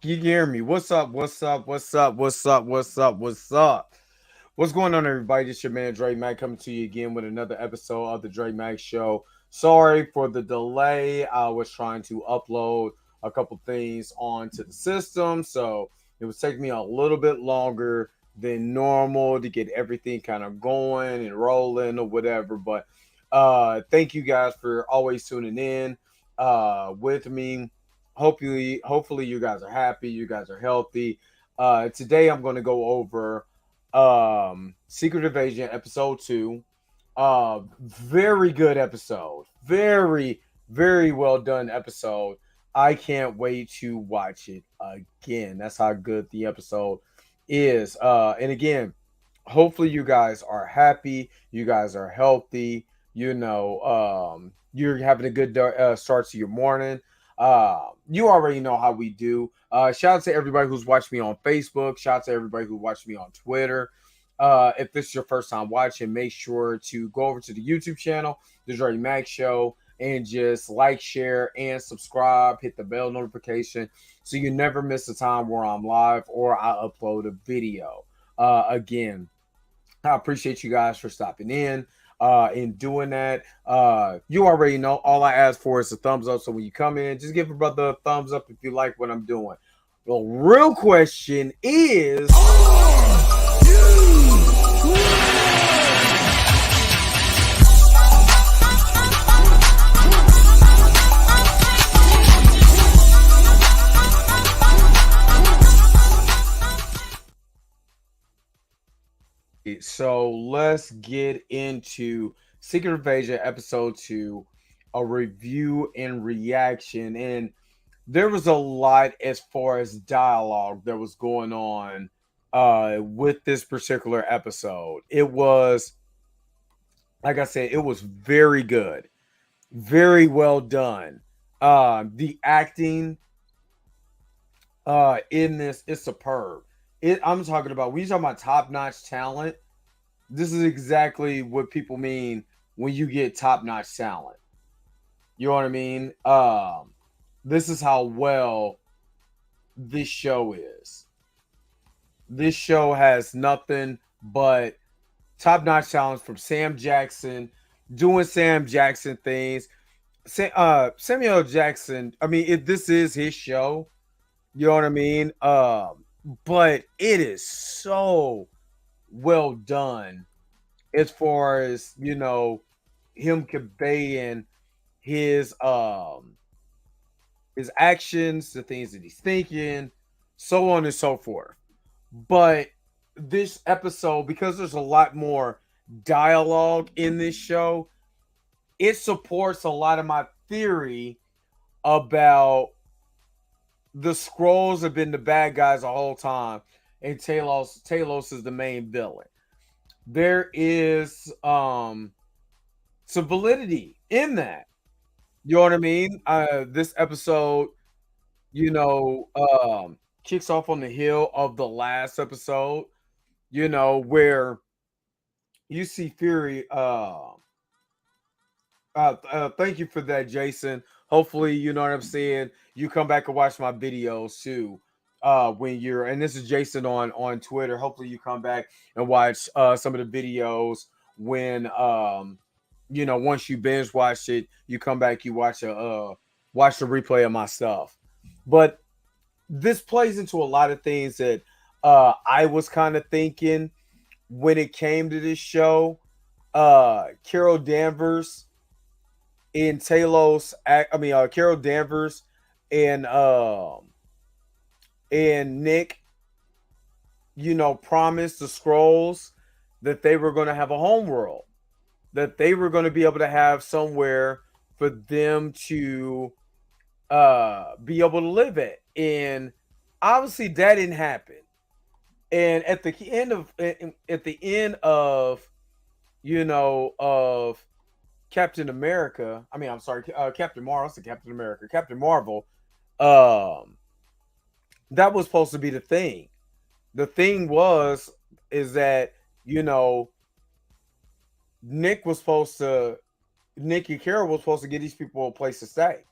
You can hear me. What's up? What's up? What's up? What's up? What's up? What's up? What's going on, everybody? This your man Dre Mac coming to you again with another episode of the Dre Mac Show. Sorry for the delay. I was trying to upload a couple things onto the system, so it was taking me a little bit longer than normal to get everything kind of going and rolling or whatever. But thank you guys for always tuning in with me. Hopefully you guys are happy, you guys are healthy. Today I'm going to go over Secret Invasion episode 2. Very good episode. Very well done episode. I can't wait to watch it again. That's how good the episode is. And again, hopefully you guys are happy, you guys are healthy, you're having a good start to your morning. You already know how we do. Shout out to everybody who's watched me on Facebook. Shout out to everybody who watched me on Twitter. If this is your first time watching, make sure to go over to the YouTube channel, The Dre Mac Show, and just like, share, and subscribe. Hit the bell notification so you never miss a time where I'm live or I upload a video. Again, I appreciate you guys for stopping in doing that. You already know all I ask for is a thumbs up. So when you come in, just give a brother a thumbs up if you like what I'm doing. The real question is, so let's get into Secret Invasion episode 2, a review and reaction. And there was a lot as far as dialogue that was going on with this particular episode. It was, like I said, it was very good, very well done. The acting in this is superb. I'm talking about, when you talking about top notch talent, this is exactly what people mean when you get top notch talent. You know what I mean? This is how well this show is. This show has nothing but top notch talent from Sam Jackson doing Sam Jackson things. Samuel Jackson, I mean, this is his show. You know what I mean? But it is so well done as far as, him conveying his his actions, the things that he's thinking, so on and so forth. But this episode, because there's a lot more dialogue in this show, it supports a lot of my theory about the Skrulls have been the bad guys the whole time, and Talos is the main villain. There is some validity in that. You know what I mean? This episode, kicks off on the heel of the last episode, where you see Fury. Thank you for that, Jason. Hopefully, you know what I'm saying. You come back and watch my videos too. When you're, and this is Jason on Twitter. Hopefully, you come back and watch some of the videos when once you binge watch it, you come back, you watch watch the replay of my stuff. But this plays into a lot of things that I was kind of thinking when it came to this show. Carol Danvers in Talos, Carol Danvers and Nick, promised the Skrulls that they were going to have a home world, that they were going to be able to have somewhere for them to be able to live at. And obviously that didn't happen. And at the end of of Captain America, Captain Marvel, Captain America, Captain Marvel, that was supposed to be the thing. The thing is that, Nick and Carol was supposed to get these people a place to stay.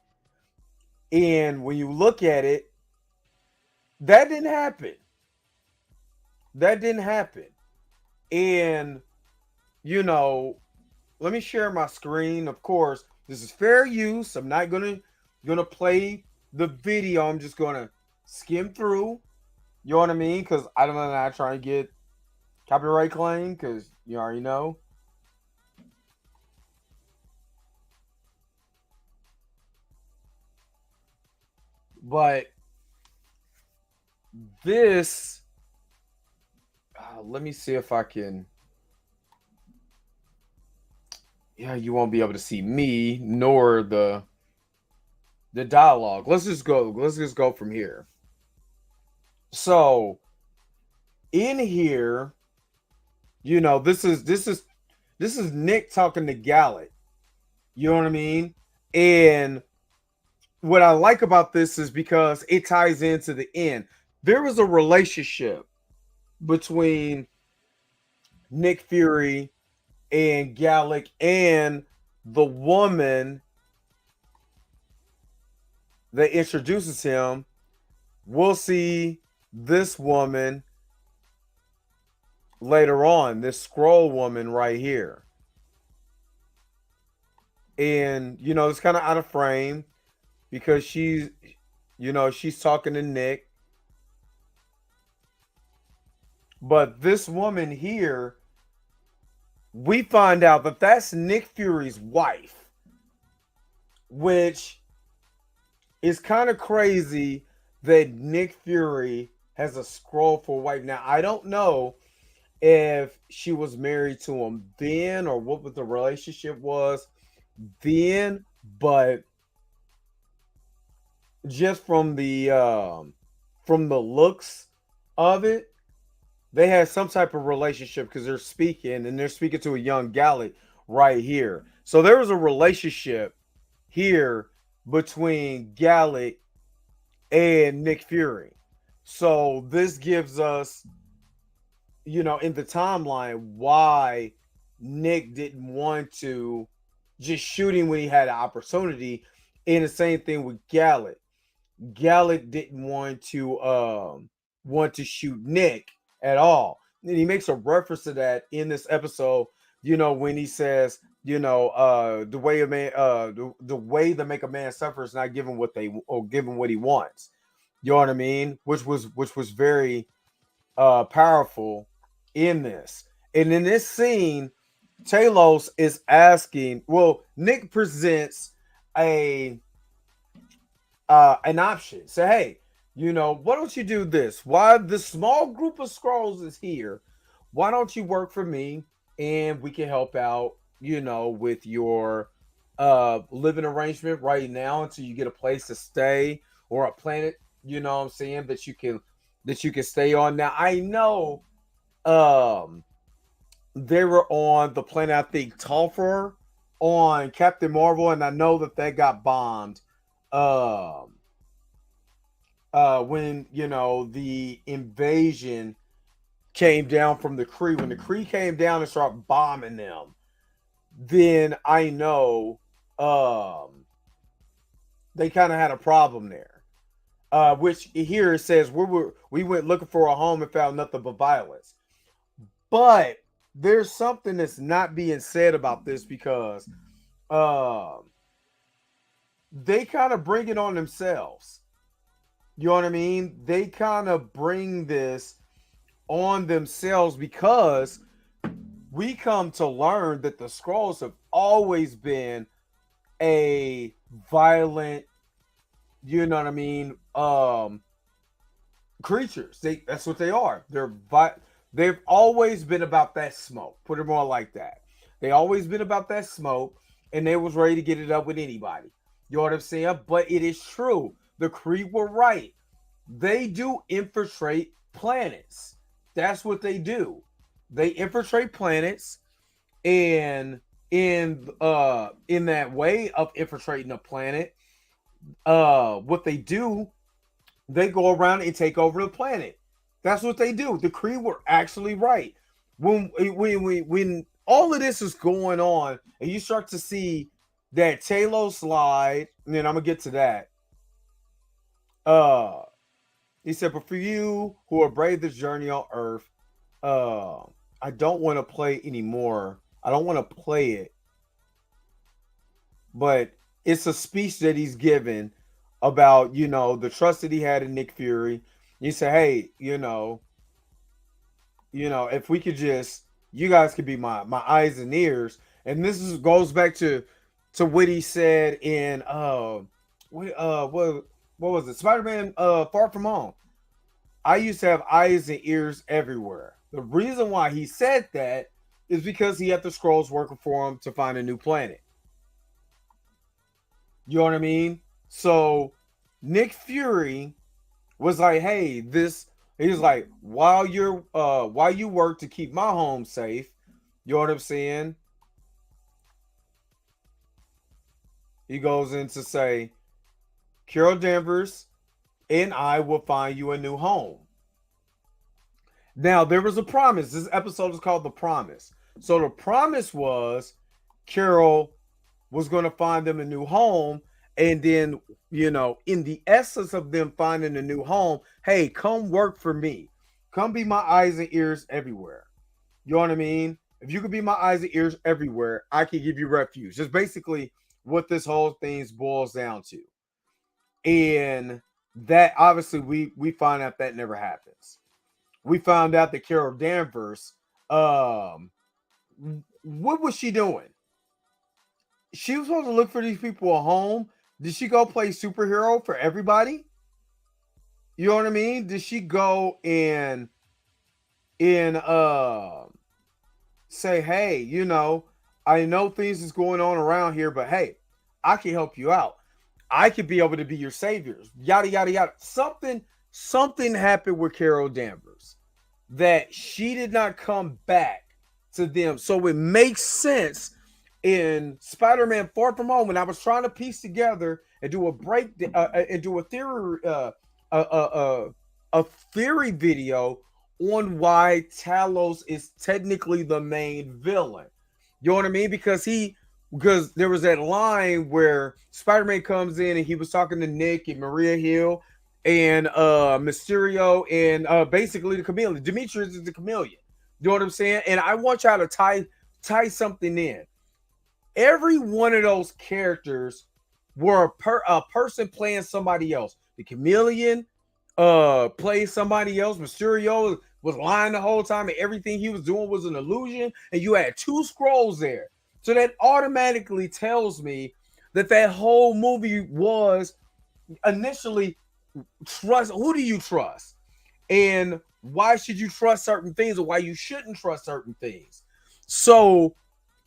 And when you look at it, That didn't happen. That didn't happen. And you know, let me share my screen. Of course, this is fair use. I'm not gonna play the video. I'm just gonna skim through. You know what I mean? Because I don't know, not trying to get copyright claim. Because you already know. But this, let me see if I can. Yeah, you won't be able to see me nor the dialogue. Let's just go. Let's just go from here. So in here, this is Nick talking to Gallet. You know what I mean? And what I like about this is because it ties into the end. There was a relationship between Nick Fury and Gallic and the woman that introduces him. We'll see this woman later on, this scroll woman right here. And it's kind of out of frame because she's talking to Nick. But this woman here, we find out that that's Nick Fury's wife, which is kind of crazy that Nick Fury has a scroll for wife. Now, I don't know if she was married to him then or what the relationship was then, but just from the looks of it, they had some type of relationship because they're speaking to a young Gallic right here. So there was a relationship here between Gallic and Nick Fury. So this gives us, in the timeline, why Nick didn't want to just shoot him when he had an opportunity. And the same thing with Gallic. Gallic didn't want to shoot Nick at all. And he makes a reference to that in this episode, when he says, the way a man the way to make a man suffer is not giving giving what he wants. You know what I mean? Which was very powerful in this. And in this scene, Talos is asking, Nick presents an option. Say, hey, why don't you do this? Why the small group of Skrulls is here? Why don't you work for me and we can help out, with your living arrangement right now until you get a place to stay or a planet, what I'm saying, that you can stay on. Now, I know they were on the planet, I think, Talfar on Captain Marvel, and I know that got bombed. When the invasion came down from the Kree, when the Kree came down and started bombing them, then I know they kind of had a problem there. Which here it says we went looking for a home and found nothing but violence. But there's something that's not being said about this because they kind of bring it on themselves. You know what I mean? They kind of bring this on themselves because we come to learn that the Skrulls have always been a violent, you know what I mean, creatures. That's what they are. They've always been about that smoke. Put it more like that. They always been about that smoke, and they was ready to get it up with anybody. You know what I'm saying? But it is true. The Kree were right. They do infiltrate planets. That's what they do. They infiltrate planets, and in that way of infiltrating a planet, what they do, they go around and take over the planet. That's what they do. The Kree were actually right. When all of this is going on, and you start to see that Talos slide, and then I'm gonna get to that. He said, but for you who are brave this journey on Earth, uh, I don't want to play anymore. I don't want to play it, but it's a speech that he's given about, the trust that he had in Nick Fury. He said, hey, if we could just, you guys could be my eyes and ears. And this goes back to what he said in what was it? Spider-Man Far From Home. I used to have eyes and ears everywhere. The reason why he said that is because he had the scrolls working for him to find a new planet. You know what I mean? So Nick Fury was like, hey, he's like, while you work to keep my home safe, you know what I'm saying? He goes in to say, Carol Danvers and I will find you a new home. Now, there was a promise. This episode is called The Promise. So the promise was Carol was going to find them a new home. And then, in the essence of them finding a new home, hey, come work for me. Come be my eyes and ears everywhere. You know what I mean? If you could be my eyes and ears everywhere, I can give you refuge. That's basically what this whole thing boils down to. And that obviously we find out that never happens. We found out that Carol Danvers, what was she doing? She was supposed to look for these people a home. Did she go play superhero for everybody? You know what I mean? Did she go and say, hey, I know things is going on around here, but hey, I can help you out. I could be able to be your saviors. Yada yada yada. Something happened with Carol Danvers that she did not come back to them. So it makes sense in Spider-Man Far From Home when I was trying to piece together and do a break and do a theory video on why Talos is technically the main villain. You know what I mean? Because there was that line where Spider-Man comes in and he was talking to Nick and Maria Hill and Mysterio and basically the Chameleon. Demetrius is the Chameleon. You know what I'm saying? And I want y'all to tie something in. Every one of those characters were a person playing somebody else. The Chameleon played somebody else. Mysterio was lying the whole time, and everything he was doing was an illusion. And you had two scrolls there. So that automatically tells me that whole movie was initially trust. Who do you trust? And why should you trust certain things or why you shouldn't trust certain things? So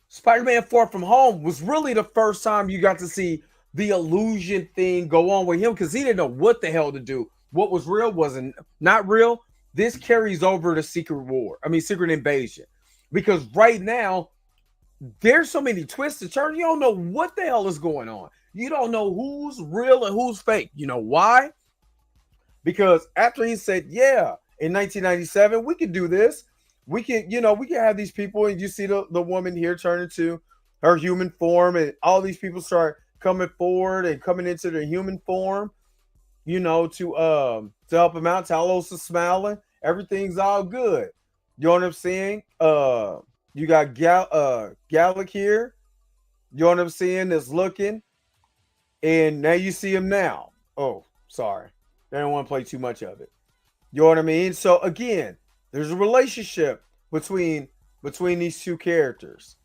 Spider-Man Far From Home was really the first time you got to see the illusion thing go on with him because he didn't know what the hell to do. What was real wasn't not real. This carries over to Secret Invasion. Because right now, there's so many twists and turns. You don't know what the hell is going on. You don't know who's real and who's fake. You know why? Because after he said, yeah, in 1997, we could do this. We can have these people, and you see the woman here turn into her human form, and all these people start coming forward and coming into their human form, to help him out. Talos is smiling. Everything's all good. You know what I'm saying? You got Gallic here. You know what I'm saying? That's looking. And now you see him now. Oh, sorry. I don't want to play too much of it. You know what I mean? So again, there's a relationship between these two characters.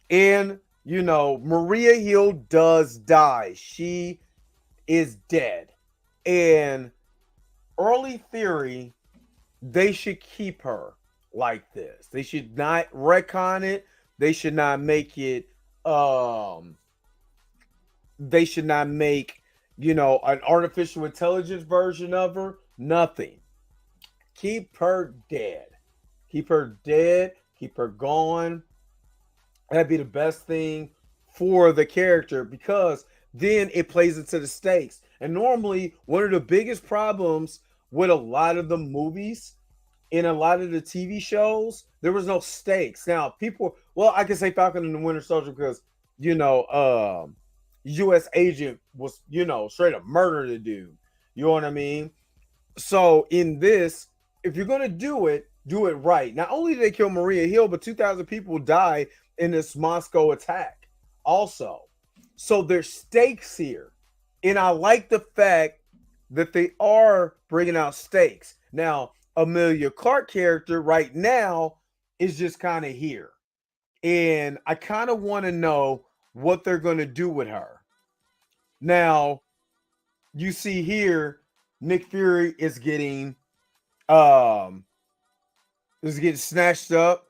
And, Maria Hill does die. She is dead. And early theory, they should keep her like this. They should not retcon it. They should not make it they should not make, an artificial intelligence version of her. Nothing. Keep her dead. Keep her dead. Keep her gone. That'd be the best thing for the character because then it plays into the stakes. And normally, one of the biggest problems with a lot of the movies in a lot of the TV shows, there was no stakes. Now, I can say Falcon and the Winter Soldier because, U.S. agent was, straight up murder the dude. You know what I mean? So in this, if you're gonna do it right. Not only did they kill Maria Hill, but 2,000 people died in this Moscow attack. Also, so there's stakes here, and I like the fact that they are bringing out stakes. Now, Amelia Clark character right now is just kind of here, and I kind of want to know what they're gonna do with her. Now, you see here, Nick Fury um is getting snatched up.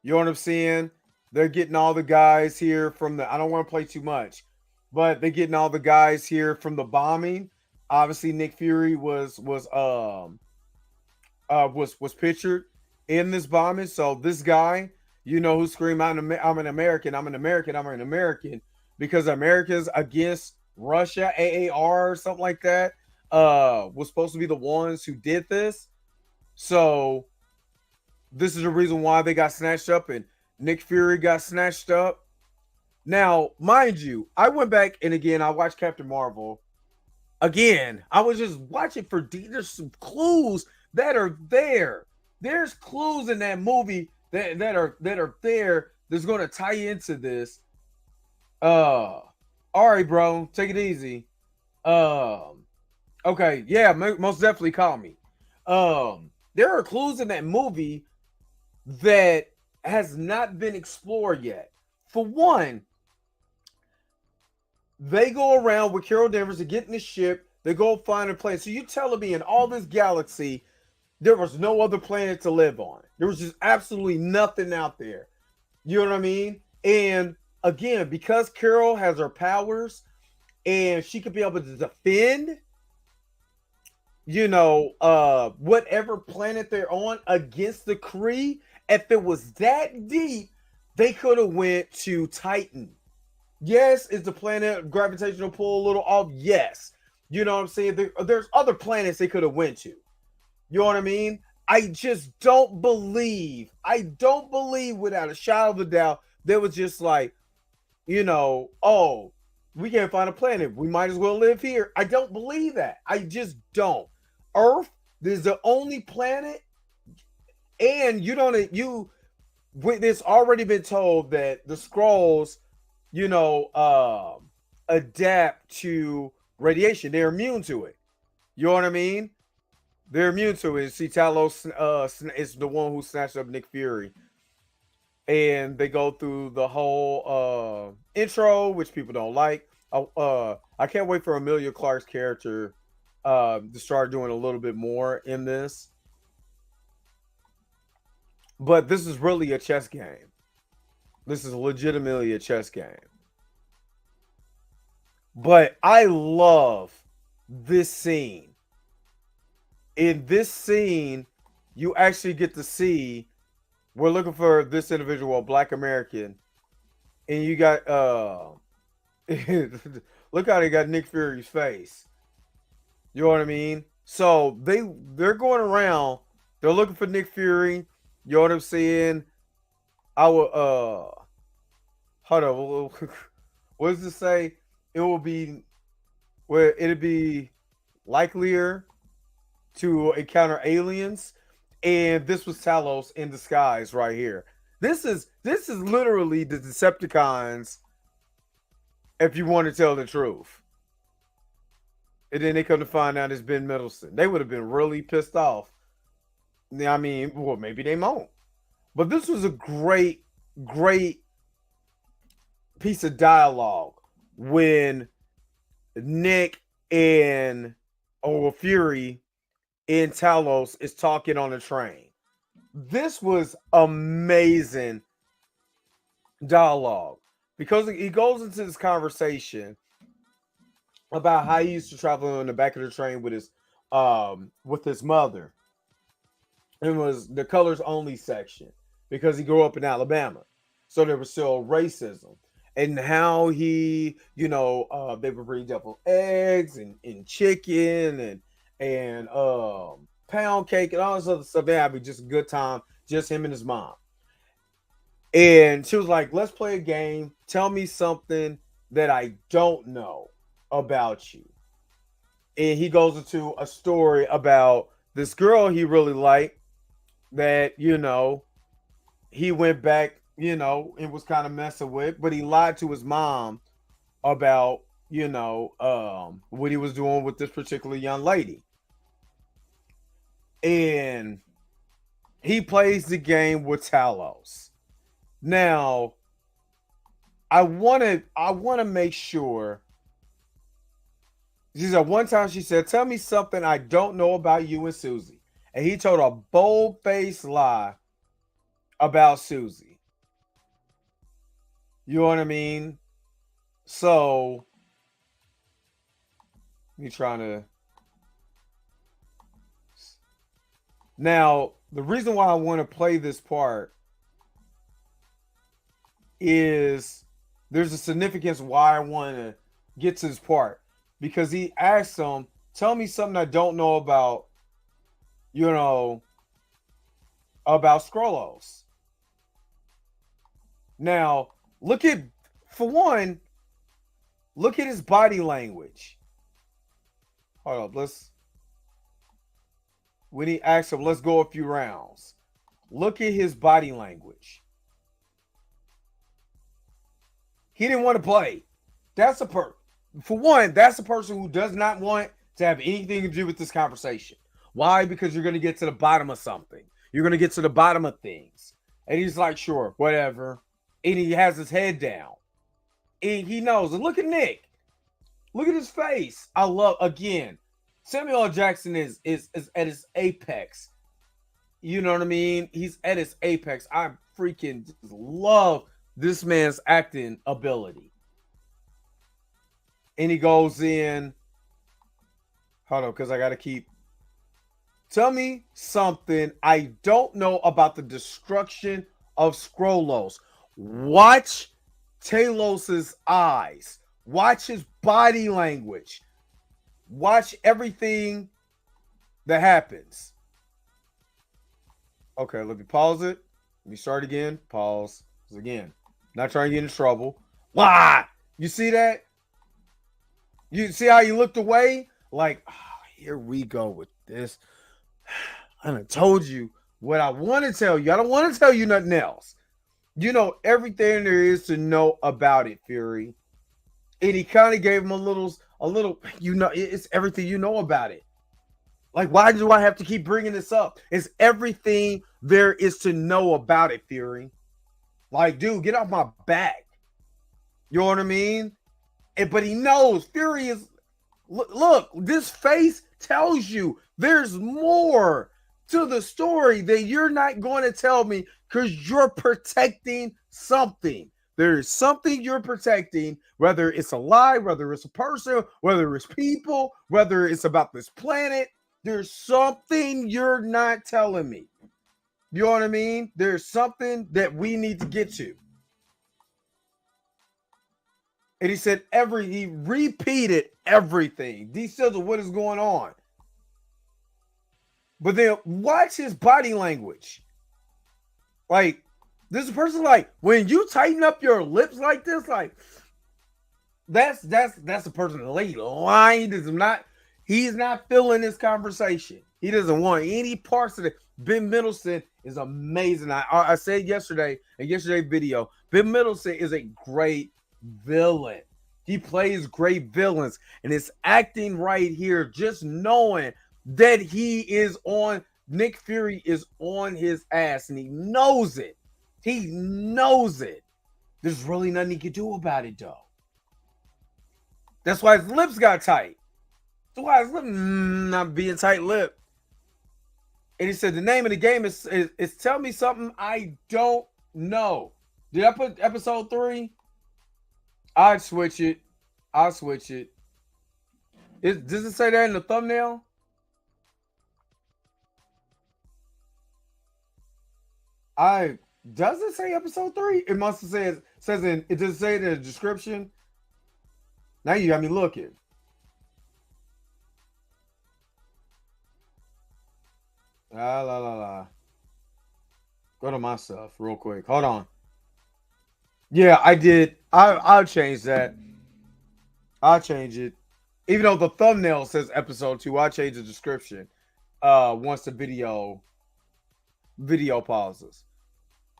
You know what I'm saying? They're getting all the guys here from the I don't want to play too much, but they're getting all the guys here from the bombing. Obviously, Nick Fury was pictured in this bombing. So this guy, you know, who screamed, I'm an American, I'm an American, I'm an American," because America's against Russia, AAR or something like that, was supposed to be the ones who did this. So this is the reason why they got snatched up and Nick Fury got snatched up. Now, mind you, I went back and again I watched Captain Marvel. Again, I was just watching for there's some clues that are there. There's clues in that movie that are there that's going to tie into this. All right, bro, take it easy. Um, okay, yeah, most definitely call me. There are clues in that movie that has not been explored yet. For one, they go around with Carol Danvers to get in the ship. They go find a planet. So you telling me in all this galaxy, there was no other planet to live on. There was just absolutely nothing out there. You know what I mean? And again, because Carol has her powers and she could be able to defend, whatever planet they're on against the Kree, if it was that deep, they could have went to Titan. Yes, is the planet gravitational pull a little off? Yes. You know what I'm saying? There's other planets they could have went to. You know what I mean? I just don't believe. I don't believe without a shadow of a doubt there was just like, oh, we can't find a planet. We might as well live here. I don't believe that. I just don't. Earth is the only planet, and it's already been told that the Skrulls, adapt to radiation. They're immune to it. You know what I mean? They're immune to it. See, Talos is the one who snatched up Nick Fury. And they go through the whole intro, which people don't like. I can't wait for Amelia Clark's character to start doing a little bit more in this. But this is really a chess game. This is legitimately a chess game. But I love this scene. In this scene, you actually get to see we're looking for this individual, a Black American, and you got look how they got Nick Fury's face. You know what I mean? So they're going around, they're looking for Nick Fury. You know what I'm saying? I will hold on. What does it say? It will be where it'll be likelier to encounter aliens, and this was Talos in disguise right here. This is literally the Decepticons, if you want to tell the truth. And then they come to find out it's Ben Mendelsohn. They would have been really pissed off. I mean, well, maybe they won't. But this was a great, great piece of dialogue when Nick and Fury and Talos is talking on the train. This was amazing dialogue because he goes into this conversation about how he used to travel on the back of the train with his mother. It was the colors only section because he grew up in Alabama, so there was still racism. And how he, they would bring deviled eggs and chicken and pound cake and all this other stuff. They had just a good time, just him and his mom. And she was like, "Let's play a game. Tell me something that I don't know about you." and he goes into a story about this girl he really liked that, he went back, and was kind of messing with, but he lied to his mom about, what he was doing with this particular young lady. And he plays the game with Talos. Now, I want to make sure. She said one time she said, "Tell me something I don't know about you and Susie." And he told a bold-faced lie about Susie. You know what I mean? So, me trying to. Now, the reason why I want to play this part is there's a significance why I want to get to this part, because he asked him, "Tell me something I don't know about, you know, about Scrollos." Now, look at, for one, look at his body language. Hold up, when he asks him, "Let's go a few rounds." Look at his body language. He didn't want to play. That's a for one, that's a person who does not want to have anything to do with this conversation. Why? Because you're going to get to the bottom of something. You're going to get to the bottom of things. And he's like, "Sure, whatever." And he has his head down. And he knows. And look at Nick. Look at his face. I love, again, Samuel L. Jackson is at his apex. You know what I mean? He's at his apex. I freaking love this man's acting ability. And he goes in. Hold on, because I got to keep. Tell me something I don't know about the destruction of Scrollos. Watch Talos's eyes. Watch his body language. Watch everything that happens. Okay, let me pause it. Let me start again. Pause. Again. Not trying to get in trouble. Why? You see that? You see how you looked away? Like, oh, here we go with this. I done told you what I want to tell you. I don't want to tell you nothing else. You know everything there is to know about it, Fury. And he kind of gave him a little, it's everything you know about it. Like, why do I have to keep bringing this up? It's everything there is to know about it, Fury. Like, dude, get off my back. You know what I mean? But he knows. Fury is, look, this face tells you there's more to the story that you're not going to tell me because you're protecting something. There is something you're protecting, whether it's a lie, whether it's a person, whether it's people, whether it's about this planet. There's something you're not telling me. You know what I mean? There's something that we need to get to. And he said he repeated everything. Details what is going on. But then watch his body language. Like, this person, like, when you tighten up your lips like this, like, that's a person like lying. He's not feeling this conversation. He doesn't want any parts of it. Ben Mendelsohn is amazing. I said yesterday in yesterday's video, Ben Mendelsohn is a great villain. He plays great villains, and it's acting right here, just knowing that Nick Fury is on his ass, and he knows it. He knows it. There's really nothing he can do about it, though. That's why his lips got tight. That's why his lips not being tight-lipped. And he said the name of the game is Tell Me Something I Don't Know. Did I put episode 3? I'd switch it. I'll switch it. Does it say that in the thumbnail? Does it say episode 3? It must have said, it does say it in the description. Now you got me looking. La. Go to my stuff real quick. Hold on. Yeah, I did. I'll change that. I'll change it. Even though the thumbnail says episode 2, I change the description once the video pauses.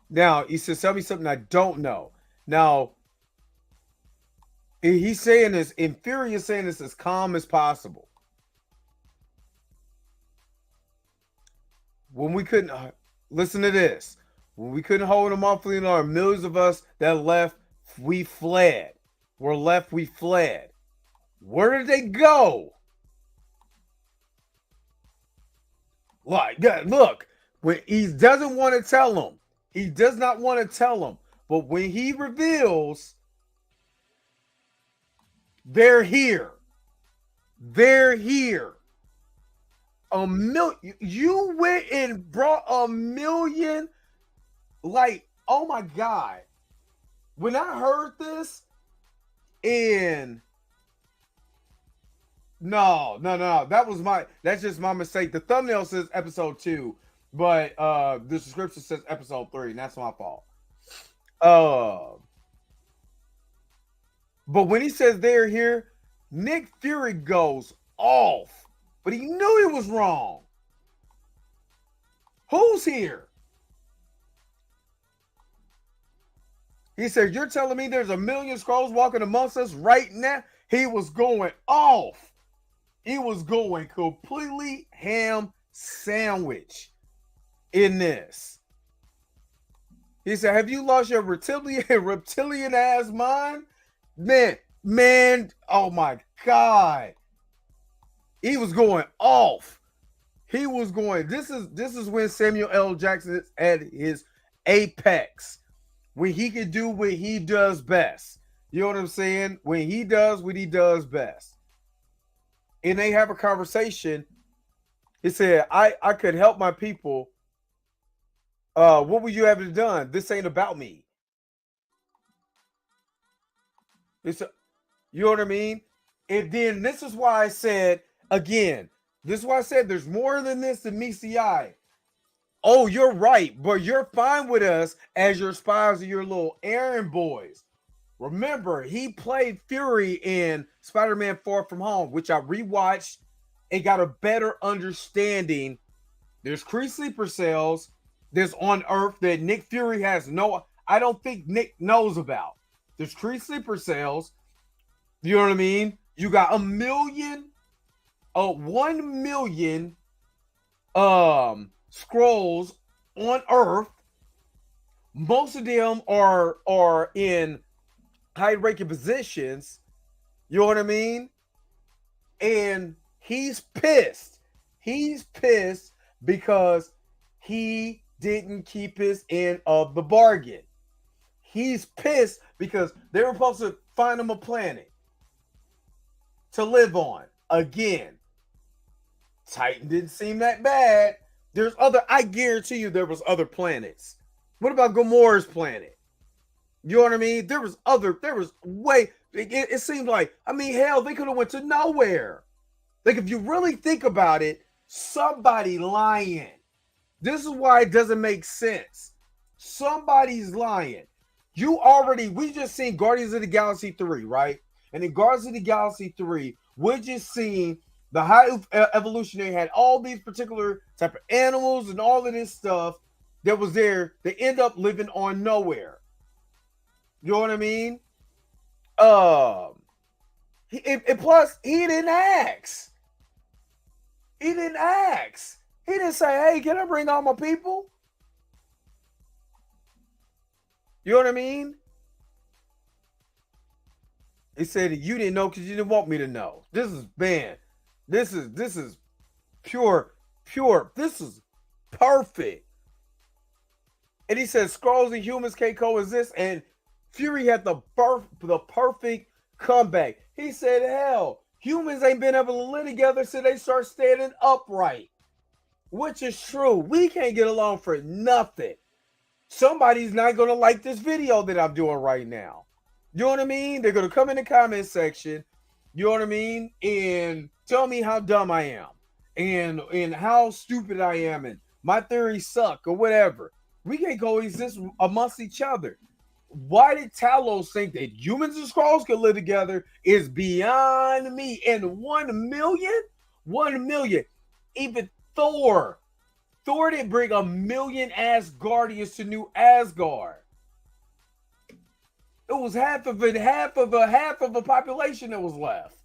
Now, he says, tell me something I don't know. Now, he's saying this, and Fury is saying this as calm as possible. When we couldn't, listen to this. When we couldn't hold them off, there are millions of us that left, we fled. We're left, we fled. Where did they go? Like, look, when he doesn't want to tell them, he does not want to tell them, but when he reveals, they're here. They're here. You went and brought 1 million. Like, oh my God. When I heard this, and no. That's just my mistake. The thumbnail says episode 2, but the description says episode 3, and that's my fault. But when he says they're here, Nick Fury goes off. But he knew he was wrong. Who's here? He said, you're telling me there's 1 million Skrulls walking amongst us right now? He was going off. He was going completely ham sandwich in this. He said, have you lost your reptilian ass mind? Man, oh my God. He was going off. He was going. This is when Samuel L. Jackson is at his apex. When he can do what he does best. You know what I'm saying? When he does what he does best. And they have a conversation. He said, I could help my people. What would you have done? This ain't about me. You know what I mean? And then this is why I said, again, this is why I said there's more than this than meets the eye. Oh, you're right, but you're fine with us as your spies or your little errand boys. Remember, he played Fury in Spider-Man Far From Home, which I rewatched and got a better understanding. There's Kree sleeper cells. There's on Earth that Nick Fury has I don't think Nick knows about. There's Kree sleeper cells. You know what I mean? You got 1 million Skrulls on Earth. Most of them are in high-ranking positions. You know what I mean? And he's pissed. He's pissed because he didn't keep his end of the bargain. He's pissed because they were supposed to find him a planet to live on again. Titan didn't seem that bad. I guarantee you there was other planets. What about Gamora's planet? You know what I mean? It seemed like, hell, they could have went to nowhere. Like, if you really think about it, somebody lying. This is why it doesn't make sense. Somebody's lying. We just seen Guardians of the Galaxy 3, right? And in Guardians of the Galaxy 3, we're just seeing the high evolutionary had all these particular type of animals and all of this stuff that was there. They end up living on nowhere. You know what I mean? And plus, he didn't ask. He didn't ask. He didn't say, hey, can I bring all my people? You know what I mean? He said, you didn't know because you didn't want me to know. This is pure. This is perfect. And he said, Skrulls and humans can't coexist. And Fury had the perfect comeback. He said, hell, humans ain't been able to live together since they start standing upright. Which is true. We can't get along for nothing. Somebody's not going to like this video that I'm doing right now. You know what I mean? They're going to come in the comment section, you know what I mean, and tell me how dumb I am and how stupid I am and my theories suck or whatever. We can't coexist amongst each other. Why did Talos think that humans and Skrulls could live together is beyond me. And 1 million? 1 million. Even Thor. Thor didn't bring 1 million Asgardians to New Asgard. It was half of a population that was left.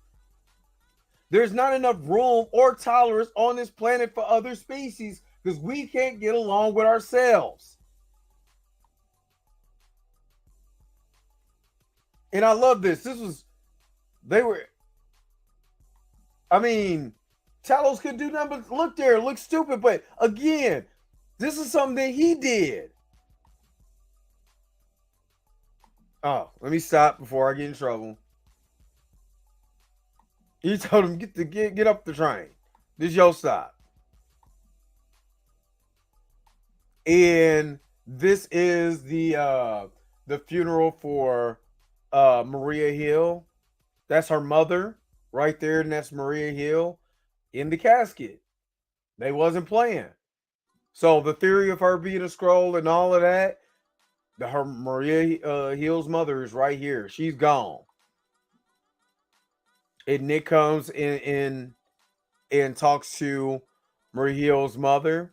There's not enough room or tolerance on this planet for other species because we can't get along with ourselves. And I love this. I mean, Talos could do nothing but look there, look stupid. But again, this is something that he did. Oh, let me stop before I get in trouble. He told him get up the train. This is your stop. And this is the funeral for Maria Hill. That's her mother right there, and that's Maria Hill in the casket. They wasn't playing. So the theory of her being a Skrull and all of that, her Maria Hill's mother is right here. She's gone. And Nick comes in and talks to Maria Hill's mother,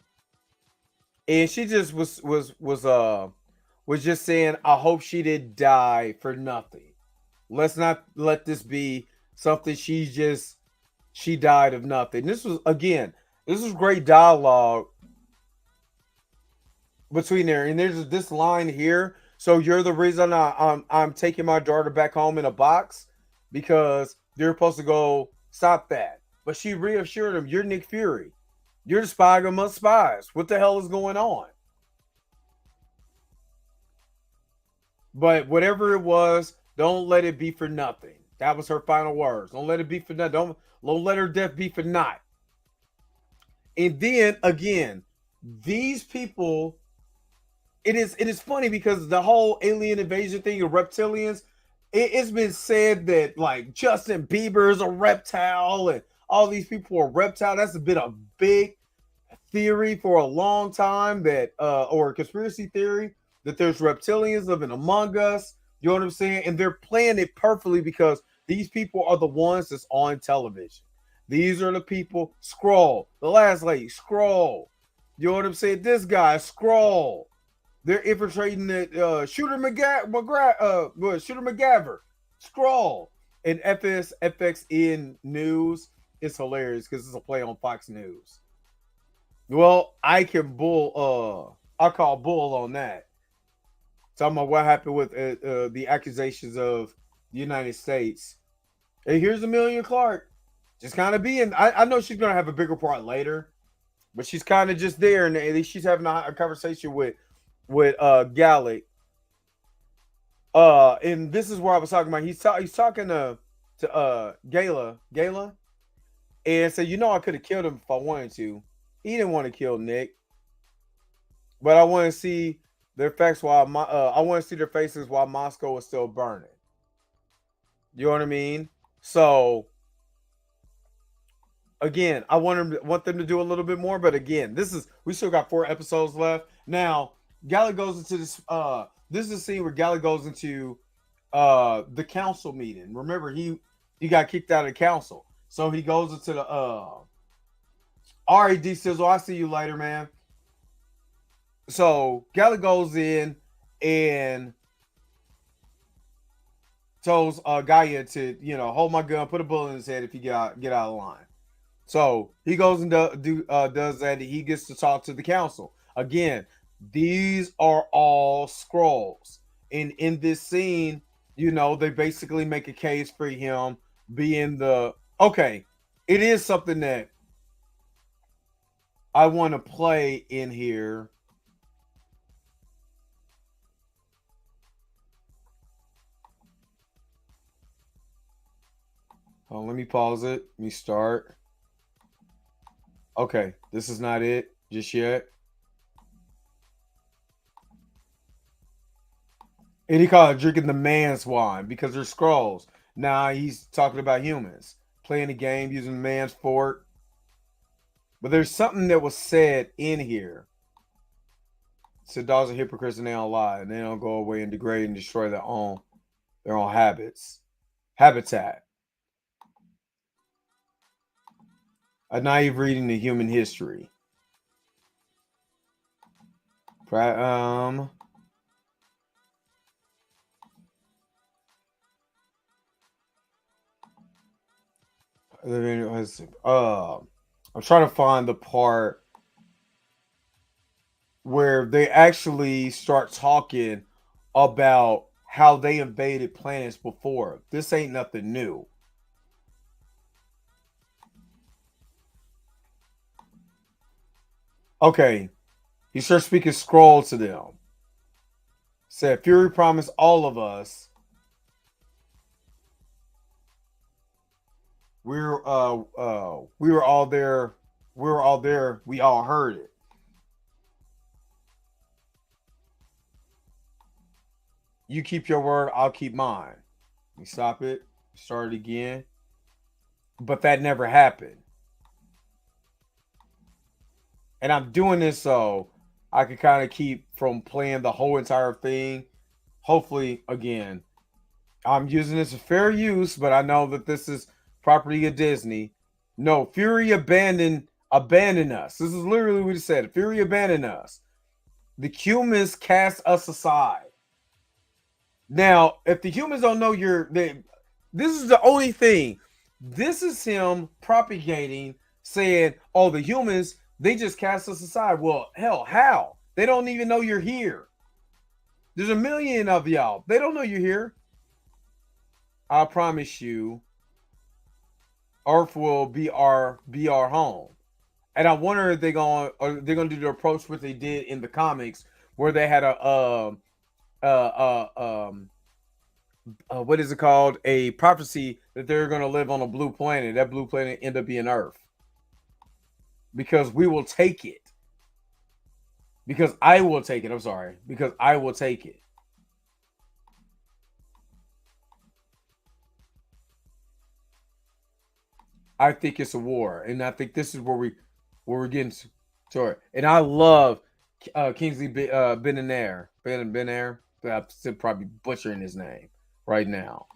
and she just was just saying, I hope she didn't die for nothing. Let's not let this be something she died of nothing. This was great dialogue between there. And there's this line here. So you're the reason I'm taking my daughter back home in a box because they're supposed to go stop that. But she reassured him, you're Nick Fury. You're the spy amongst spies. What the hell is going on? But whatever it was, don't let it be for nothing. That was her final words. Don't let it be for nothing. Don't let her death be for naught. And then again, these people, it is funny because the whole alien invasion thing of reptilians, it's been said that like Justin Bieber is a reptile and all these people are reptile. That's been a big theory for a long time that or a conspiracy theory that there's reptilians living among us. You know what I'm saying? And they're playing it perfectly because these people are the ones that's on television. These are the people. Skrull, the last lady, Skrull. You know what I'm saying? This guy, Skrull. They're infiltrating the Shooter McGavin, Skrull, and FXN News is hilarious because it's a play on Fox News. Well, I call bull on that. Talking about what happened with the accusations of the United States. And here's Emilia Clarke, just kind of being. I know she's gonna have a bigger part later, but she's kind of just there, and she's having a conversation with Gallic. And this is where I was talking about. He's talking to Gala, and said, I could have killed him if I wanted to. He didn't want to kill Nick, but I want to see their facts while I want to see their faces while Moscow is still burning. You know what I mean? So again, I want them to do a little bit more, but again, we still got 4 episodes left. Now, Gala goes into this. This is a scene where Gala goes into the council meeting. Remember, he got kicked out of the council, so he goes into the RAD says, "Well, I'll see you later, man." So Gala goes in and tells Gaia to hold my gun, put a bullet in his head if you get out of line. So he goes and does that. He gets to talk to the council again. These are all Skrulls, and in this scene, they basically make a case for him being okay. It is something that I want to play in here. Oh, let me pause it. Let me start. Okay, this is not it just yet. And he called it drinking the man's wine because they're Skrulls. Now he's talking about humans playing the game using the man's fork. But there's something that was said in here. So dogs are hypocrites and they don't lie and they don't go away and degrade and destroy their own habitat. A naive reading of human history. Um, I'm trying to find the part where they actually start talking about how they invaded planets before. This ain't nothing new. Okay, he starts speaking scroll to them. Said Fury promised all of us we were all there. We were all there. We all heard it. You keep your word, I'll keep mine. We stop it. Start it again. But that never happened. And I'm doing this so I can kind of keep from playing the whole entire thing. Hopefully, again, I'm using this for fair use, but I know that this is property of Disney. No, Fury abandoned us. This is literally what he said. Fury abandoned us. The humans cast us aside. Now, if the humans don't know this is the only thing. This is him propagating, saying, "Oh, the humans, they just cast us aside." Well, hell, how? They don't even know you're here. There's a million of y'all. They don't know you're here. I promise you, Earth will be our home. And I wonder if they're gonna do the approach what they did in the comics, where they had what is it called? A prophecy that they're gonna live on a blue planet. That blue planet end up being Earth because we will take it. Because I will take it. I'm sorry. Because I will take it. I think it's a war, and I think this is where we're getting to it. And I love Kingsley Benair. Benair. I'm still probably butchering his name right now.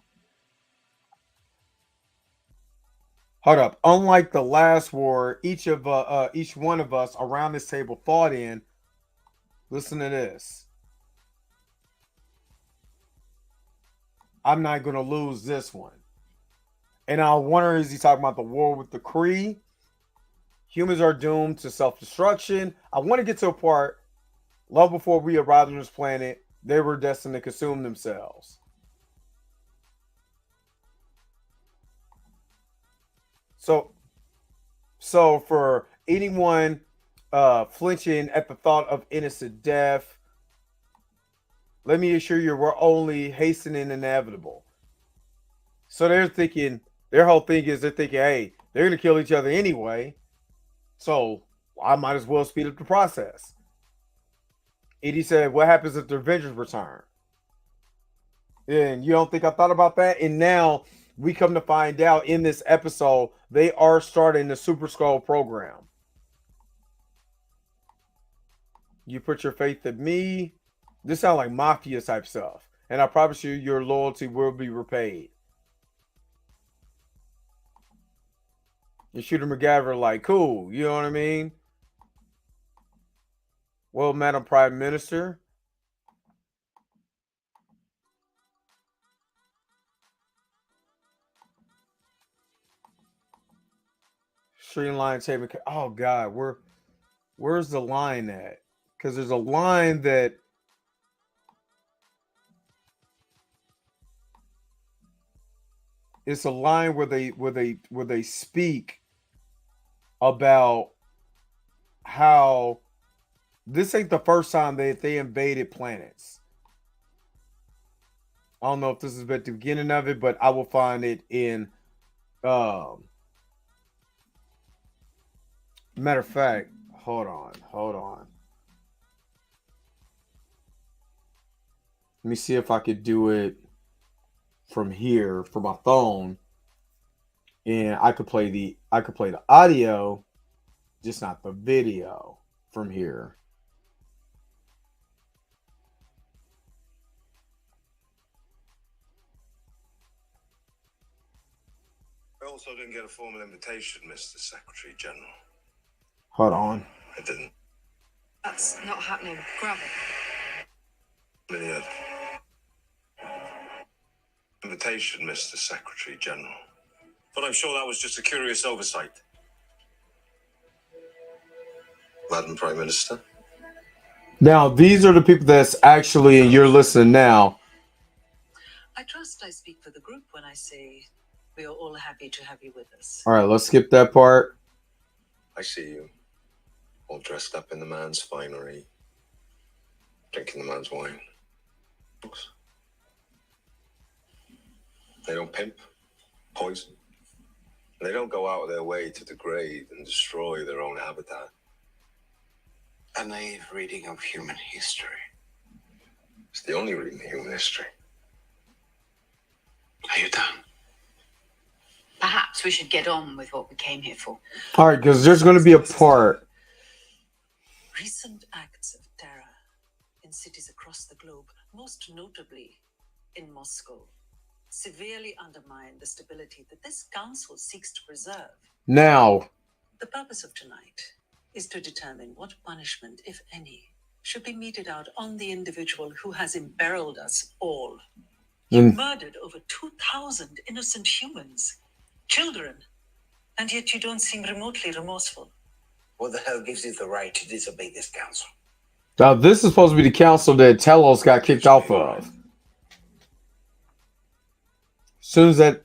Hold up. Unlike the last war, each one of us around this table fought in. Listen to this. I'm not gonna lose this one. And I wonder, is he talking about the war with the Kree? Humans are doomed to self-destruction. I want to get to a part. Long before we arrived on this planet, they were destined to consume themselves. So, so for anyone flinching at the thought of innocent death, let me assure you, we're only hastening inevitable. So they're thinking, their whole thing is they're thinking, hey, they're gonna kill each other anyway. So I might as well speed up the process. Edie said, what happens if the Avengers return? And you don't think I thought about that? And now we come to find out in this episode, they are starting the Super Skull program. You put your faith in me. This sounds like mafia type stuff. And I promise you, your loyalty will be repaid. And Shooter McGavin, like, cool. You know what I mean? Well, Madam Prime Minister, Streamline Tape. Oh God, where's the line at? Because there's a line that it's a line where they speak about how this ain't the first time that they invaded planets. I don't know if this is at the beginning of it, but I will find it in. Um, Matter of fact, hold on. Let me see if I could do it from here from my phone, and I could play the audio, just not the video from here. also didn't get a formal invitation, Mr. Secretary General. Hold on. I didn't. That's not happening. Grab it. Milliard. Invitation, Mr. Secretary General. But I'm sure that was just a curious oversight. Madam Prime Minister. Now, these are the people that's actually, and you're listening now. I trust I speak for the group when I say we are all happy to have you with us. All right, let's skip that part. I see you, all dressed up in the man's finery, drinking the man's wine. They don't pimp, poison. They don't go out of their way to degrade and destroy their own habitat. A naive reading of human history. It's the only reading of human history. Are you done? Perhaps we should get on with what we came here for. All right, because there's going to be a part. Recent acts of terror in cities across the globe, most notably in Moscow, severely undermine the stability that this council seeks to preserve. Now, the purpose of tonight is to determine what punishment, if any, should be meted out on the individual who has imperiled us all. You murdered over 2,000 innocent humans, children, and yet you don't seem remotely remorseful. What the hell gives you the right to disobey this council? Now, this is supposed to be the council that Telos got kicked off of. As soon as that...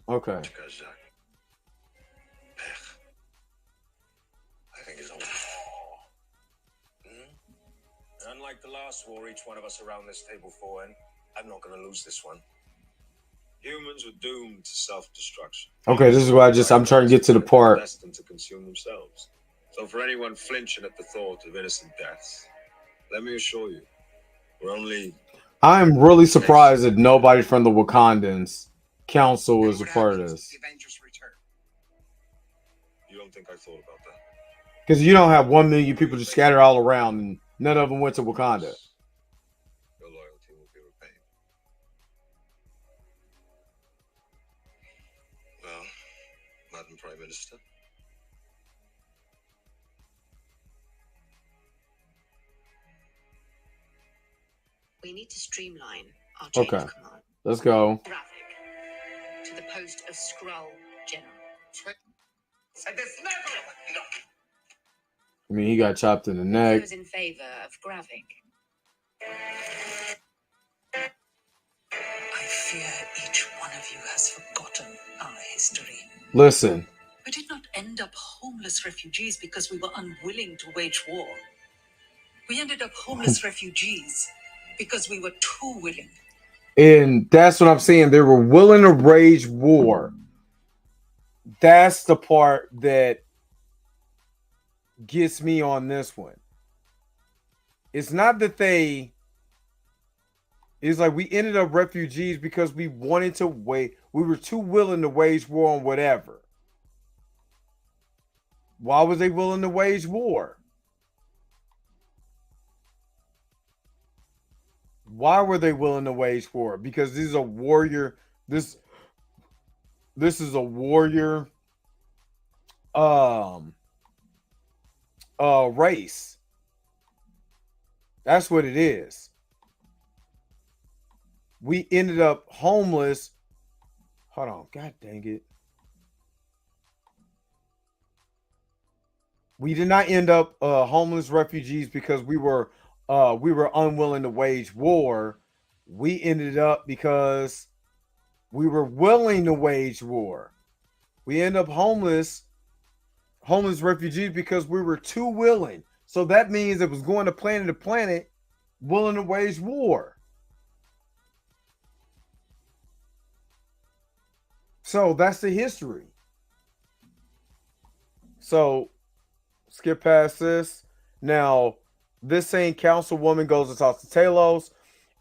Okay. I think it's over. Unlike the last war each one of us around this table fought in, I'm not going to lose this one. Humans were doomed to self-destruction. Okay, this is why I'm trying to get to the part. Destined to consume themselves. So for anyone flinching at the thought of innocent deaths, let me assure you, we're only... I'm really surprised that nobody from the Wakandans council was a part of this. You don't think I thought about that? Because you don't have 1 million people just scattered all around and none of them went to Wakanda. Your loyalty will be repaid. Well, Madam Prime Minister. We need to streamline our chain of command. Let's go. To the post of Skrull General. I mean, he got chopped in the neck. Those in favor of Gravik. I fear each one of you has forgotten our history. Listen. We did not end up homeless refugees because we were unwilling to wage war. We ended up homeless refugees because we were too willing. And that's what I'm saying. They were willing to wage war. That's the part that gets me on this one. It's not that they... It's like we ended up refugees because we wanted to wait. We were too willing to wage war on whatever. Why was they willing to wage war? Why were they willing to wage war? Because this is a warrior. This is a warrior race. That's what it is. We ended up homeless. Hold on. God dang it. We did not end up homeless refugees because we were unwilling to wage war. We ended up because we were willing to wage war. We end up homeless refugees because we were too willing. So that means it was going to planet to planet, willing to wage war. So that's the history. So skip past this. Now, this same councilwoman goes to talk to Talos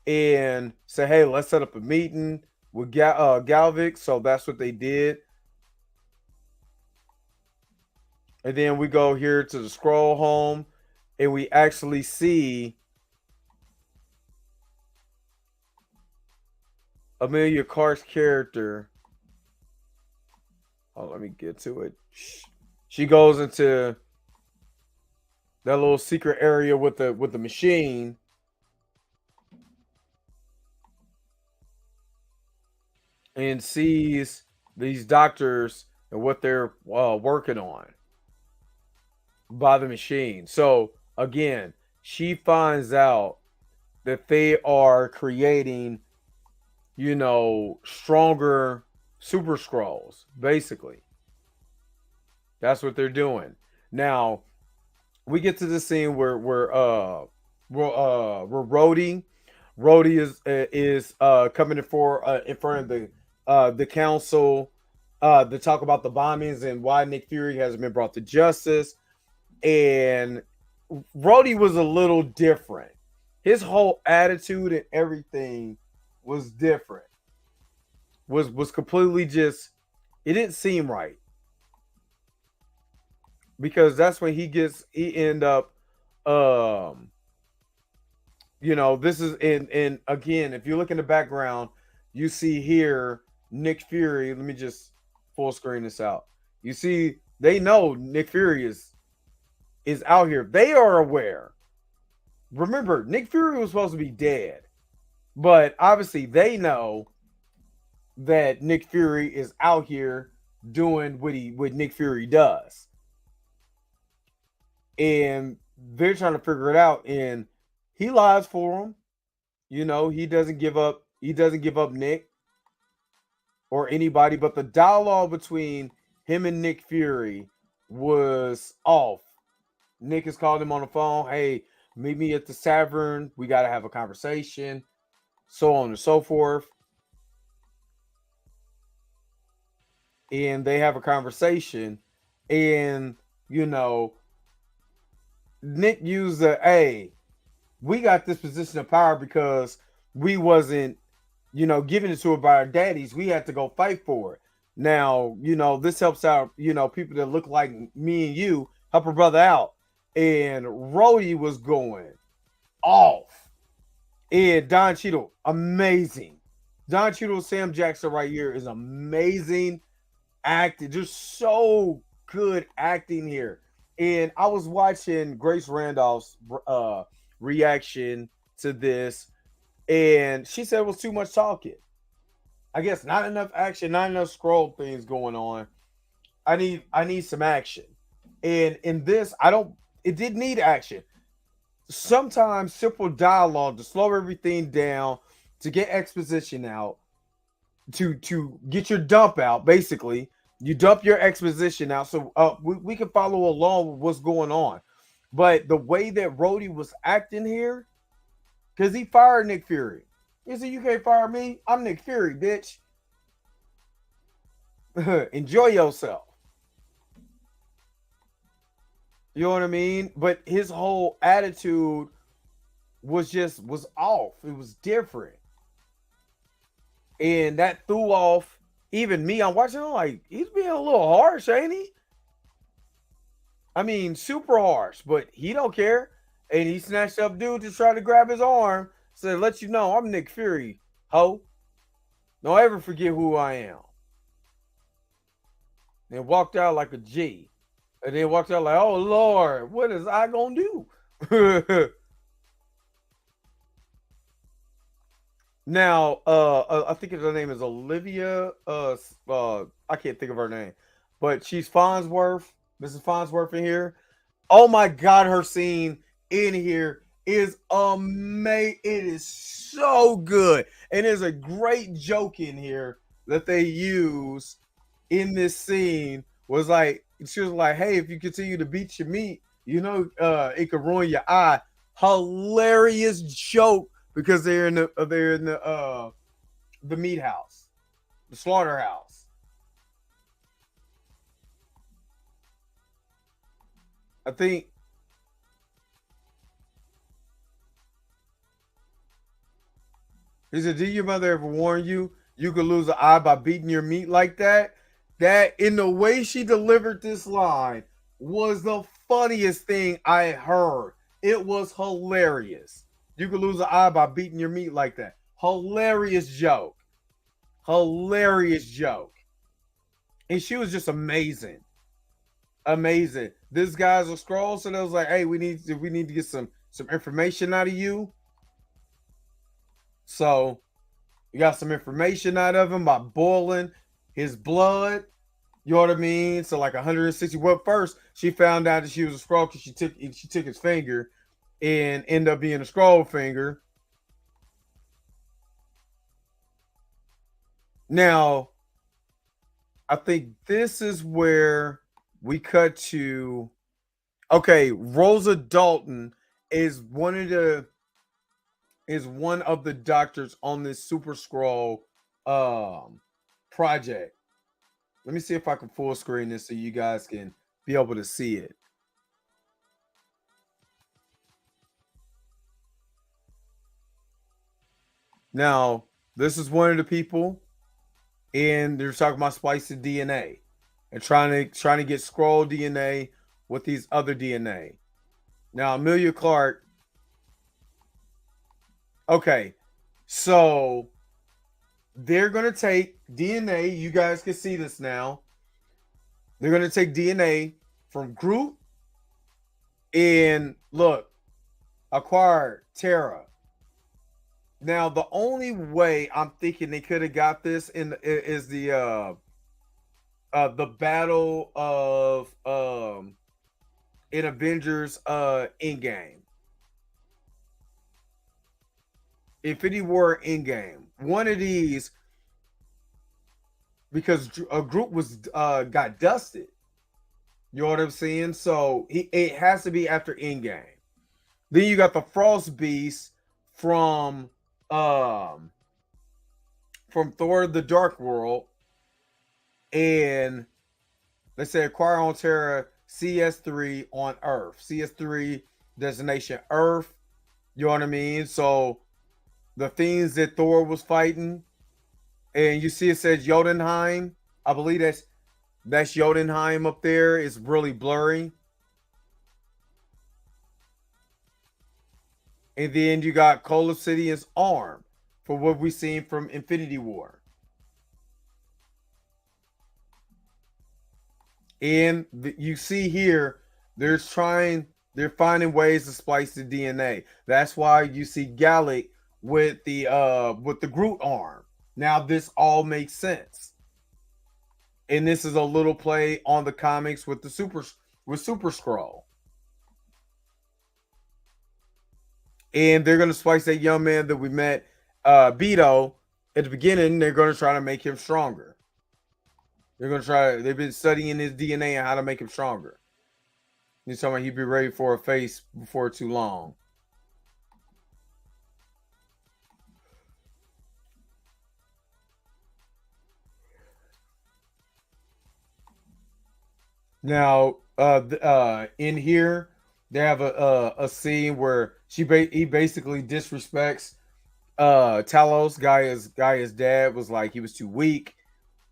and say, hey, let's set up a meeting with Galvik. So that's what they did. And then we go here to the Skrull home and we actually see Amelia Clark's character. Oh, let me get to it. She goes into that little secret area with the machine. And sees these doctors and what they're working on by the machine. So again, she finds out that they are creating, stronger super scrolls, basically. That's what they're doing. Now, we get to the scene where Rhodey is coming in front of the council to talk about the bombings and why Nick Fury hasn't been brought to justice. And Rhodey was a little different. His whole attitude and everything was different. Was completely just, it didn't seem right. Because that's when he end up this is in again, if you look in the background, you see here Nick Fury. Let me just full screen this out. You see, they know Nick Fury is out here. They are aware. Remember, Nick Fury was supposed to be dead, but obviously they know that Nick Fury is out here doing what Nick Fury does, and they're trying to figure it out. And he lies for him. He doesn't give up. He doesn't give up Nick or anybody. But the dialogue between him and Nick Fury was off. Nick has called him on the phone. Hey, meet me at the tavern. We got to have a conversation. So on and so forth. And they have a conversation. And, Nick used hey, we got this position of power because we wasn't, giving it to her by our daddies. We had to go fight for it. Now, this helps out, people that look like me and you, help her brother out. And Rhodey was going off. And Don Cheadle, amazing. Don Cheadle, Sam Jackson right here is amazing acting. Just so good acting here. And I was watching Grace Randolph's reaction to this, and she said it was too much talking. I guess not enough action, not enough scroll things going on. I need some action. And in this, it did need action. Sometimes simple dialogue to slow everything down, to get exposition out, to get your dump out, basically. You dump your exposition out so we can follow along with what's going on. But the way that Rhodey was acting here, because he fired Nick Fury. He said, you can't fire me. I'm Nick Fury, bitch. Enjoy yourself. You know what I mean? But his whole attitude was off. It was different. And that threw off even me. I'm watching him like, he's being a little harsh, ain't he? I mean, super harsh, but he don't care. And he snatched up dude to try to grab his arm. Said, let you know, I'm Nick Fury, ho. Don't ever forget who I am. And walked out like a G. And then walked out like, oh, Lord, what is I going to do? Now, I think her name is Olivia. I can't think of her name. But she's Farnsworth. Mrs. Farnsworth in here. Oh, my God, her scene in here is amazing. It is so good. And there's a great joke in here that they use in this scene. Was like, she was like, hey, if you continue to beat your meat, it could ruin your eye. Hilarious joke because they're in the meat house, the slaughterhouse. I think he said, did your mother ever warn you could lose an eye by beating your meat like that? That, in the way she delivered this line, was the funniest thing I heard. It was hilarious. You could lose an eye by beating your meat like that. Hilarious joke. Hilarious joke. And she was just amazing. Amazing. This guy's a Skrull, so they was like, hey, we need to get some information out of you. So you got some information out of him by boiling his blood. You know what I mean? So like 160. Well, first she found out that she was a Skrull because she took his finger and ended up being a Skrull finger. Now, I think this is where we cut to. Okay, Rosa Dalton is one of the doctors on this Super Skrull project. Let me see if I can full screen this so you guys can be able to see it. Now, this is one of the people, and they're talking about splicing DNA and trying to get Skrull DNA with these other DNA. Now, Emilia Clarke. Okay, so they're gonna take DNA. You guys can see this now. They're gonna take DNA from Groot and look, acquire Terra. Now, the only way I'm thinking they could have got this is the battle of in Avengers Endgame. Infinity War Endgame. One of these, because Groot was got dusted. You know what I'm saying? So it has to be after Endgame. Then you got the Frost Beast from Thor: The Dark World, and let's say acquire on Terra CS3 on Earth. CS3 destination Earth. You know what I mean? So the things that Thor was fighting, and you see it says Jotunheim. I believe that's Jotunheim up there. It's really blurry. And then you got Cole Obsidian's arm for what we've seen from Infinity War. And you see here, they're finding ways to splice the DNA. That's why you see Gallic with the Groot arm. Now this all makes sense. And this is a little play on the comics with Super Skrull. And they're going to splice that young man that we met, Beto, at the beginning. They're going to try to make him stronger. They've been studying his DNA and how to make him stronger. He's talking about he'd be ready for a face before too long. Now, in here, they have a scene where he basically disrespects Talos. Gaia's dad was like he was too weak,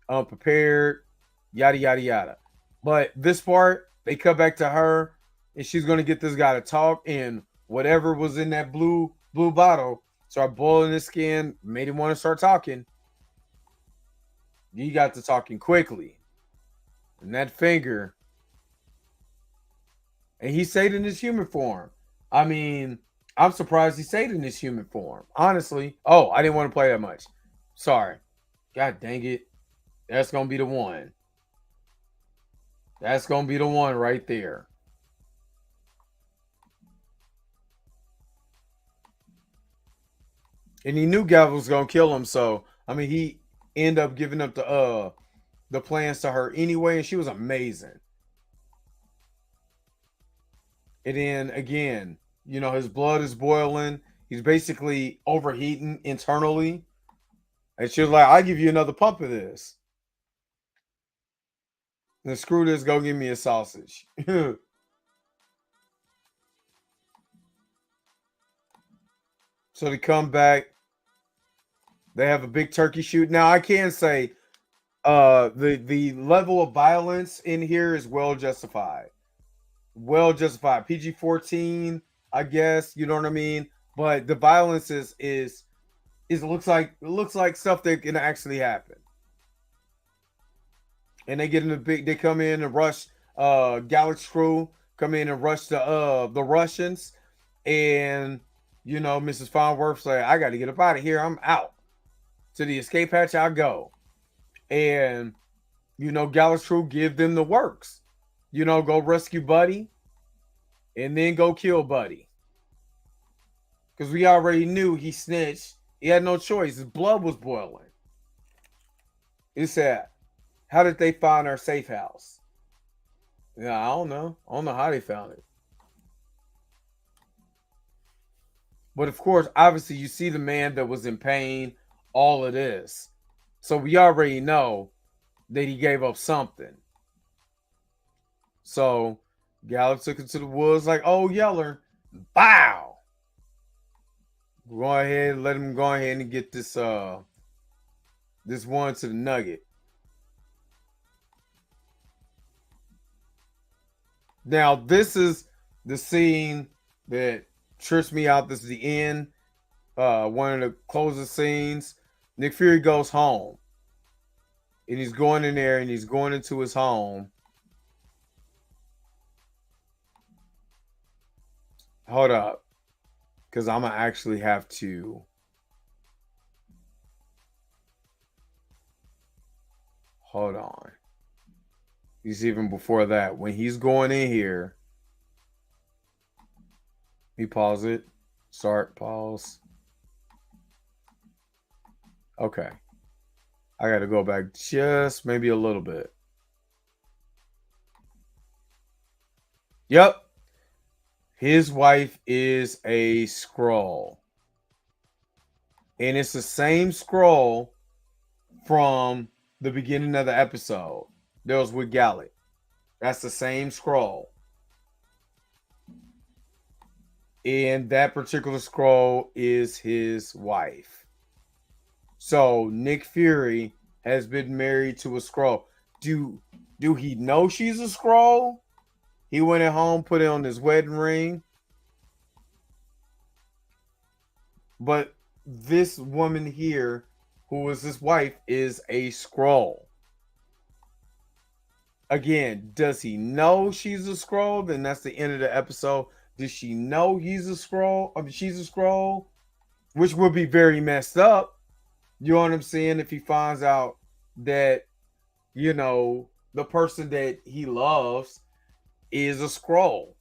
unprepared, yada yada yada. But this part, they cut back to her, and she's gonna get this guy to talk, and whatever was in that blue bottle started boiling his skin, made him want to start talking. He got to talking quickly, and that finger. And he stayed in his human form. I mean, I'm surprised he stayed in his human form. Honestly. Oh, I didn't want to play that much. Sorry. God dang it. That's going to be the one. That's going to be the one right there. And he knew Gav was going to kill him. So, I mean, he ended up giving up the plans to her anyway. And she was amazing. And then again, you know, his blood is boiling. He's basically overheating internally. And she was like, I'll give you another pump of this. And screw this, go give me a sausage. So they come back. They have a big turkey shoot. Now I can say the level of violence in here is well justified. Well justified. PG-14, I guess, you know what I mean? But the violence is It looks like stuff that can actually happen. And they get in they come in and rush Galaxy crew, come in and rush the Russians, and Mrs. Farnworth's like, I gotta get up out of here. I'm out. To the escape hatch I go. And Galaxy crew give them the works. Go rescue Buddy and then go kill Buddy. Because we already knew he snitched. He had no choice. His blood was boiling. He said, how did they find our safe house? Yeah, I don't know. I don't know how they found it. But of course, obviously, you see the man that was in pain, all of this. So we already know that he gave up something. So Gallop took it to the woods like, oh, Yeller. Bow. Go ahead, let him go ahead and get this this one to the nugget. Now, this is the scene that trips me out. This is the end. One of the closing scenes. Nick Fury goes home. And he's going in there and he's going into his home. Hold up. Because I'm going to actually have to. Hold on. He's even before that. When he's going in here. He pause it. Start, pause. Okay. I got to go back just maybe a little bit. Yep. His wife is a Skrull. And it's the same Skrull from the beginning of the episode. That was with Gallic. That's the same Skrull. And that particular Skrull is his wife. So Nick Fury has been married to a Skrull. Do he know she's a Skrull? He went at home, put it on his wedding ring. But this woman here, who is his wife, is a Skrull. Again, does he know she's a Skrull? Then that's the end of the episode. Does she know he's a Skrull? I mean, she's a Skrull, which would be very messed up. You know what I'm saying? If he finds out that, the person that he loves is a Skrull.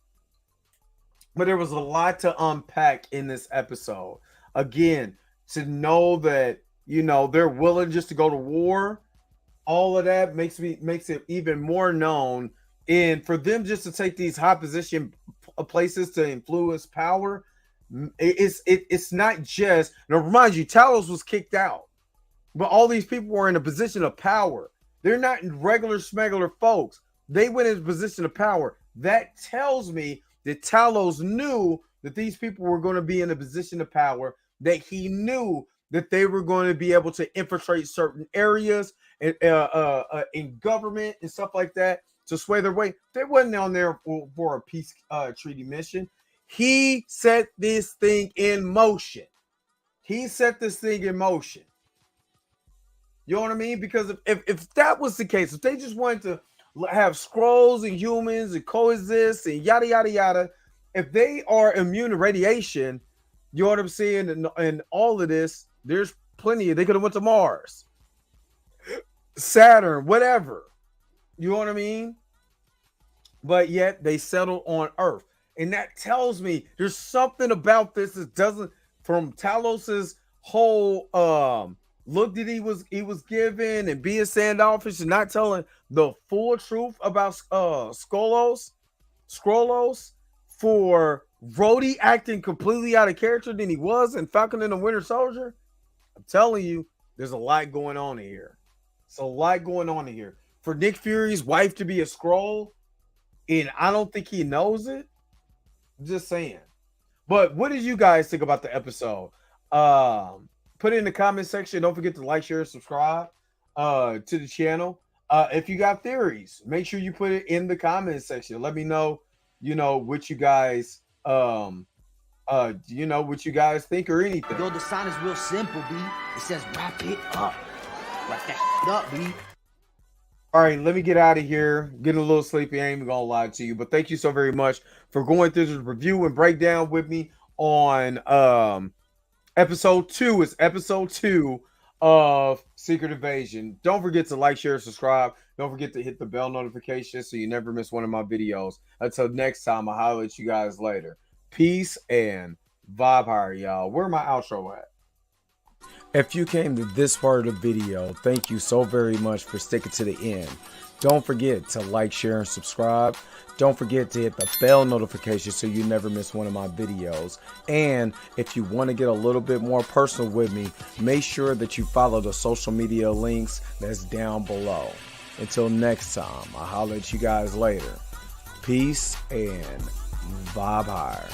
But there was a lot to unpack in this episode. Again, to know that, they're willing just to go to war, all of that makes it even more known. And for them just to take these high position places to influence power, it's not just. Now, remind you, Talos was kicked out, but all these people were in a position of power. They're not regular smuggler folks. They went in a position of power. That tells me that Talos knew that these people were going to be in a position of power, that he knew that they were going to be able to infiltrate certain areas in government and stuff like that to sway their way. They wasn't on there for a peace treaty mission. He set this thing in motion. You know what I mean? Because if that was the case, if they just wanted to have Skrulls and humans and coexist and yada, yada, yada, if they are immune to radiation, you know what I'm saying? And all of this, there's plenty. They could have went to Mars, Saturn, whatever. You know what I mean? But yet they settled on Earth. And that tells me there's something about this that doesn't, from Talos's whole look that he was given and being standoffish and not telling the full truth about Skrullos, for Rhodey acting completely out of character than he was in Falcon and the Winter Soldier. I'm telling you, there's a lot going on in here. It's a lot going on in here. For Nick Fury's wife to be a Skrull, and I don't think he knows it. I'm just saying. But what did you guys think about the episode? Put it in the comment section. Don't forget to like, share, and subscribe to the channel. If you got theories, make sure you put it in the comment section. Let me know, what you guys you know, what you guys think or anything. Yo, the sign is real simple, B. It says wrap it up. Wrap that up, B. All right, let me get out of here. Getting a little sleepy. I ain't even gonna lie to you, but thank you so very much for going through this review and breakdown with me on episode 2. It's episode 2 of Secret Invasion. Don't forget to like, share, subscribe. Don't forget to hit the bell notification so you never miss one of my videos. Until next time, I'll holler at you guys later. Peace and vibe higher, y'all. Where my outro at? If you came to this part of the video, thank you so very much for sticking to the end. Don't forget to like, share, and subscribe. Don't forget to hit the bell notification so you never miss one of my videos. And if you want to get a little bit more personal with me, make sure that you follow the social media links that's down below. Until next time, I'll holler at you guys later. Peace and vibe higher.